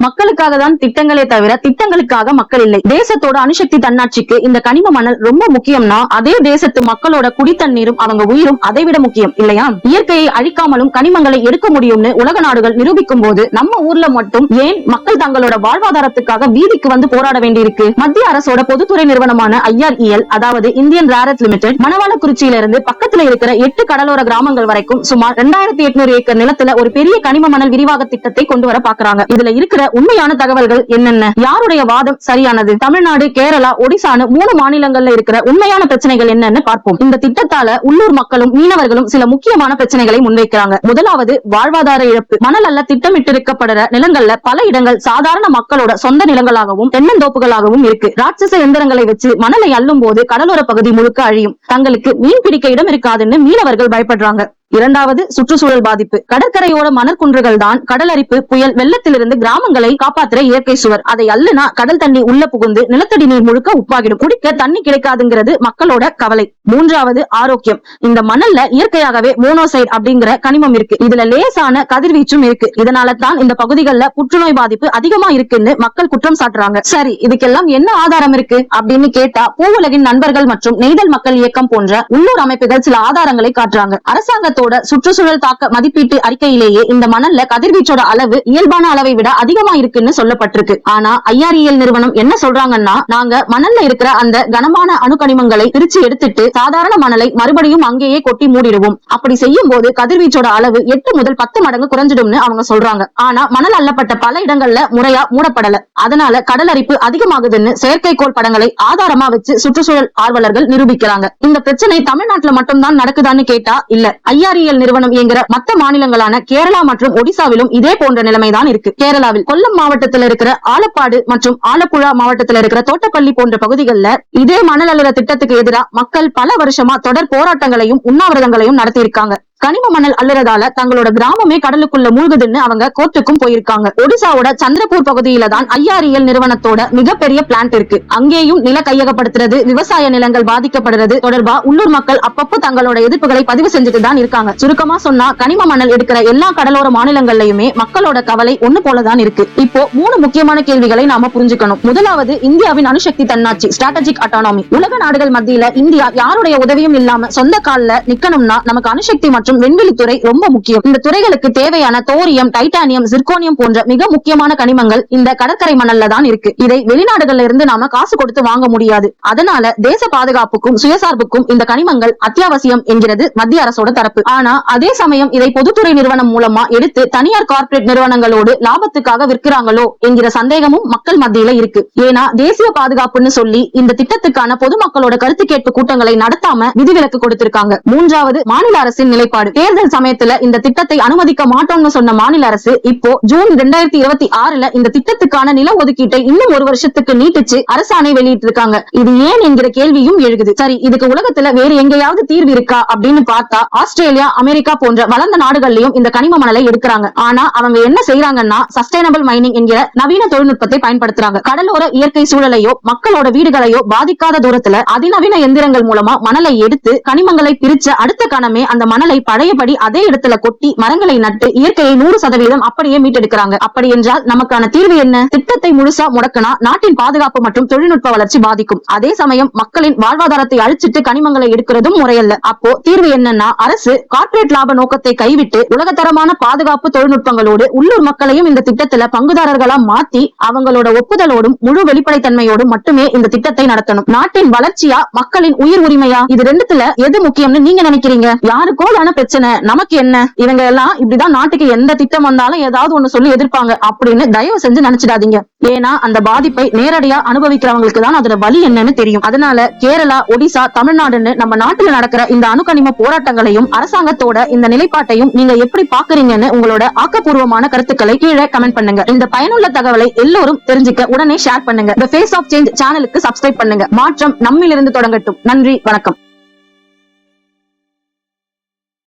மக்களுக்காக தான் திட்டங்களே தவிர திட்டங்களுக்காக மக்கள் இல்லை. தேசத்தோட அணுசக்தி தன்னாட்சிக்கு இந்த கனிம மணல் ரொம்ப முக்கியம்னா அதே தேசத்து மக்களோட குடித்தண்ணீரும் அவங்க உயிரும் அதைவிட முக்கியம் இல்லையா? இயற்கையை அழிக்காமலும் கனிமங்களை எடுக்க முடியும்னு உலக நாடுகள் நிரூபிக்கும் போது நம்ம ஊர்ல மட்டும் ஏன் மக்கள் தங்களோட வாழ்வாதாரத்துக்காக வீதிக்கு வந்து போராட வேண்டியிருக்கு? மத்திய அரசோட பொதுத்துறை நிறுவனமான IREL, அதாவது இந்தியன் ரேர் எர்த் லிமிடெட், மணவாளக்குறிச்சியில இருந்து பக்கத்துல இருக்கிற 8 கடலோர கிராமங்கள் வரைக்கும் சுமார் 2800 ஏக்கர் நிலத்துல ஒரு பெரிய கனிம மணல் விரிவாக திட்டத்தை கொண்டு வர பாக்குறாங்க. இதுல இருக்கிற உண்மையான தகவல்கள் என்னென்ன? யாருடைய வாதம் சரியானது? தமிழ்நாடு, கேரளா, ஒடிசான்னு 3 மாநிலங்கள்ல இருக்கிற உண்மையான பிரச்சனைகள் என்னன்னு பார்ப்போம். இந்த திட்டத்தால உள்ளூர் மக்களும் மீனவர்களும் சில முக்கியமான பிரச்சனைகளை முன்வைக்கிறாங்க. முதலாவது, வாழ்வாதார இழப்பு. மணல் அல்ல திட்டமிட்டிருக்கப்படுற நிலங்கள்ல பல இடங்கள் சாதாரண மக்களோட சொந்த நிலங்களாகவும் தென்னந்தோப்புகளாகவும் இருக்கு. ராட்சச எந்திரங்களை வச்சு மணலை அள்ளும் போது கடலோர பகுதி முழுக்க அழியும். தங்களுக்கு மீன் பிடிக்க இடம் இருக்காதுன்னு மீனவர்கள் பயப்படுறாங்க. இரண்டாவது, சுற்றுச்சூழல் பாதிப்பு. கடற்கரையோட மணற்குன்றுகள் தான் கடல் அரிப்பு, புயல், வெள்ளத்திலிருந்து கிராமங்களை காப்பாற்றுற இயற்கை சுவர். அதை அள்ளுனா கடல் தண்ணி உள்ள புகுந்து நிலத்தடி நீர் முழுக்க உப்பாகிடும். குடிக்க தண்ணி கிடைக்காதுங்கிறது மக்களோட கவலை. மூன்றாவது, ஆரோக்கியம். இந்த மணல்ல இயற்கையாகவே மோனோசைட் அப்படிங்கிற கனிமம் இருக்கு. இதுல லேசான கதிர்வீச்சும் இருக்கு. இதனால தான் இந்த பகுதிகளில் புற்றுநோய் பாதிப்பு அதிகமா இருக்குன்னு மக்கள் குற்றம் சாட்டுறாங்க. சரி, இதுக்கெல்லாம் என்ன ஆதாரம் இருக்கு அப்படின்னு கேட்டா, பூவுலகின் நண்பர்கள் மற்றும் நெய்தல் மக்கள் இயக்கம் போன்ற உள்ளூர் அமைப்புகள் சில ஆதாரங்களை காட்டுறாங்க. அரசாங்கத்தோட சுற்றுச்சூழல் தாக்க மதிப்பீட்டு அறிக்கையிலேயே இந்த மணல்ல கதிர்வீச்சோட அளவு இயல்பான அளவை விட அதிகமா இருக்குன்னு சொல்லப்பட்டிருக்கு. ஆனா IREL நிறுவனம் என்ன சொல்றாங்கன்னா, நாங்க மணல்ல இருக்கிற அந்த கனமான அணுக்கனிமங்களை பிரிச்சு எடுத்துட்டு சாதாரண மணலை மறுபடியும் அங்கேயே கொட்டி மூடிடுவோம். அப்படி செய்யும் போது கதிர்வீச்சோட அளவு 8 முதல் 10 மடங்கு குறைஞ்சிடும்னு அவங்க சொல்றாங்க. ஆனா மணல் அள்ளப்பட்ட பல இடங்கள்ல முறையா மூடப்படல. அதனால கடல் அரிப்பு அதிகமாகுதுன்னு செயற்கைக்கோள் படங்களை ஆதாரமா வச்சு சுற்றுச்சூழல் ஆர்வலர்கள் நிரூபிக்கிறாங்க. இந்த பிரச்சனை தமிழ்நாட்டுல மட்டும்தான் நடக்குதான்னு கேட்டா இல்ல. IREL நிறுவனம் இயங்குற மற்ற மாநிலங்களான கேரளா மற்றும் ஒடிசாவிலும் இதே போன்ற நிலைமைதான் இருக்கு. கேரளாவில் கொல்லம் மாவட்டத்தில் இருக்கிற ஆலப்பாடு மற்றும் ஆலப்புழா மாவட்டத்தில் இருக்கிற தோட்டப்பள்ளி போன்ற பகுதிகளில் இதே மணல் அள்ளுற திட்டத்துக்கு எதிராக மக்கள் பல வருஷமா தொடர் போராட்டங்களையும் உண்ணாவிரதங்களையும் நடத்தியிருக்காங்க. கனிம மணல் அள்ளுறதால தங்களோட கிராமமே கடலுக்குள்ள மூழ்குதுன்னு அவங்க கோர்ட்டுக்கும் போயிருக்காங்க. ஒடிசாவோட சந்திரபூர் பகுதியில தான் IREL நிறுவனத்தோட மிகப்பெரிய பிளான்ட் இருக்கு. அங்கேயும் நில கையகப்படுத்துறது, விவசாய நிலங்கள் பாதிக்கப்படுறது தொடர்பா உள்ளூர் மக்கள் அப்பப்போ தங்களோட எதிர்ப்புகளை பதிவு செஞ்சுட்டு தான் இருக்காங்க. சுருக்கமா சொன்னா, கனிம மணல் எடுக்கிற எல்லா கடலோர மாநிலங்கள்லயுமே மக்களோட கவலை ஒண்ணு போலதான் இருக்கு. இப்போ 3 முக்கியமான கேள்விகளை நாம புரிஞ்சுக்கணும். முதலாவது, இந்தியாவின் அணுசக்தி தன்னாட்சி, ஸ்ட்ராட்டஜிக் அட்டானமி. உலக நாடுகள் மத்தியில இந்தியா யாருடைய உதவியும் இல்லாம சொந்த கால்ல நிக்கணும்னா நமக்கு அணுசக்தி மற்றும் விண்வெளித்துறை ரொம்ப முக்கியம். இந்த துறைகளுக்கு தேவையான தோரியம், டைட்டானியம், சிர்கோனியம் போன்ற மிக முக்கியமான கனிமங்கள் இந்த கடற்கரை மணல்ல தான் இருக்கு. இதை வெளிநாடுகள்ல இருந்து நாம காசு கொடுத்து வாங்க முடியாது. அதனால தேச பாதுகாப்புக்கும் சுயசார்புக்கும் இந்த கனிமங்கள் அத்தியாவசியம் என்கிறது மத்திய அரசோட தரப்பு. ஆனா அதே சமயம் இதை பொதுத்துறை நிறுவனம் மூலமா எடுத்து தனியார் கார்ப்பரேட் நிறுவனங்களோடு லாபத்துக்காக விற்கிறாங்களோ என்கிற சந்தேகமும் மக்கள் மத்தியில இருக்கு. ஏன்னா தேசிய பாதுகாப்புன்னு சொல்லி இந்த திட்டத்துக்கான பொதுமக்களோட கருத்து கேட்பு கூட்டங்களை நடத்தாம விதிவிலக்கு கொடுத்திருக்காங்க. மூன்றாவது, மாநில அரசின் நிலைப்பாடு. தேர்தல் சமயத்துல இந்த திட்டத்தை அனுமதிக்க மாட்டோம்னு சொன்ன மாநில அரசு இப்போ ஜூன் 2026 இந்த திட்டத்துக்கான நில ஒதுக்கீட்டை இன்னும் 1 வருஷத்துக்கு நீட்டிச்சு அரசாணை வெளியிட்டு இருக்காங்க. இது ஏன் என்கிற கேள்வியும் எழுகுது. சரி, இதுக்கு உலகத்துல வேறு எங்கேயாவது தீர்வு இருக்கா அப்படின்னு பார்த்தா, ஆஸ்திரேலியா, அமெரிக்கா போன்ற வளர்ந்த நாடுகள்லயும் இந்த கனிம மணலை எடுக்கிறாங்க. ஆனா அவங்க என்ன செய்யறாங்கன்னா, சஸ்டைனபிள் மைனிங் என்கிற நவீன தொழில்நுட்பத்தை பயன்படுத்துறாங்க. கடலோர இயற்கை சூழலையோ மக்களோட வீடுகளையோ பாதிக்காத தூரத்துல அதிநவீன எந்திரங்கள் மூலமா மணலை எடுத்து கனிமங்களை பிரிச்ச அடுத்த கணமே அந்த மணலை பழையபடி அதே இடத்துல கொட்டி மரங்களை நட்டு இயற்கையை 100% அப்படியே மீட்டெடுக்கிறாங்க. அப்படி என்றால் நமக்கான தீர்வு என்ன? திட்டத்தை முழுசா முடக்கினா நாட்டின் பாதுகாப்பு மற்றும் தொழில்நுட்ப வளர்ச்சி பாதிக்கும். அதே சமயம் மக்களின் வாழ்வாதாரத்தை அழிச்சிட்டு கனிமங்களை எடுக்கிறதும் முறையல்ல. அப்போ தீர்வு என்னன்னா, அரசு கார்ப்பரேட் லாப நோக்கத்தை கைவிட்டு உலகத்தரமான பாதுகாப்பு தொழில்நுட்பங்களோடு உள்ளூர் மக்களையும் இந்த திட்டத்துல பங்குதாரர்களா மாத்தி அவங்களோட ஒப்புதலோடும் முழு வெளிப்படைத்தன்மையோடும் மட்டுமே இந்த திட்டத்தை நடத்தணும். நாட்டின் வளர்ச்சியா மக்களின் உயிர் உரிமையா? இது ரெண்டுத்துல எது முக்கியம்னு நீங்க நினைக்கிறீங்க? யாருக்கோ பிரச்சனை, நமக்கு என்ன? இவங்க எல்லாம் இப்படிதான் நாட்டுக்கு எந்த திட்டம் வந்தாலும் ஏதாவது ஒண்ணு சொல்லி எதிர்ப்பாங்க அப்படின்னு தயவு செஞ்சு நினைச்சிடாதீங்க. ஏன்னா அந்த பாதிப்பை நேரடியா அனுபவிக்கிறவங்களுக்கு தான் அதோட வலி என்னன்னு தெரியும். அதனால கேரளா, ஒடிசா, தமிழ்நாடுன்னு நம்ம நாட்டுல நடக்கிற இந்த அணுக்கனிம போராட்டங்களையும் அரசாங்கத்தோட இந்த நிலைப்பாட்டையும் நீங்க எப்படி பாக்குறீங்கன்னு உங்களோட ஆக்கப்பூர்வமான கருத்துக்களை கீழே கமெண்ட் பண்ணுங்க. இந்த பயனுள்ள தகவலை எல்லோரும் தெரிஞ்சுக்க உடனே ஷேர் பண்ணுங்க. The Face of Change சேனலுக்கு சப்ஸ்கிரைப் பண்ணுங்க. மாற்றம் நம்மிலிருந்து தொடங்கட்டும். நன்றி, வணக்கம்.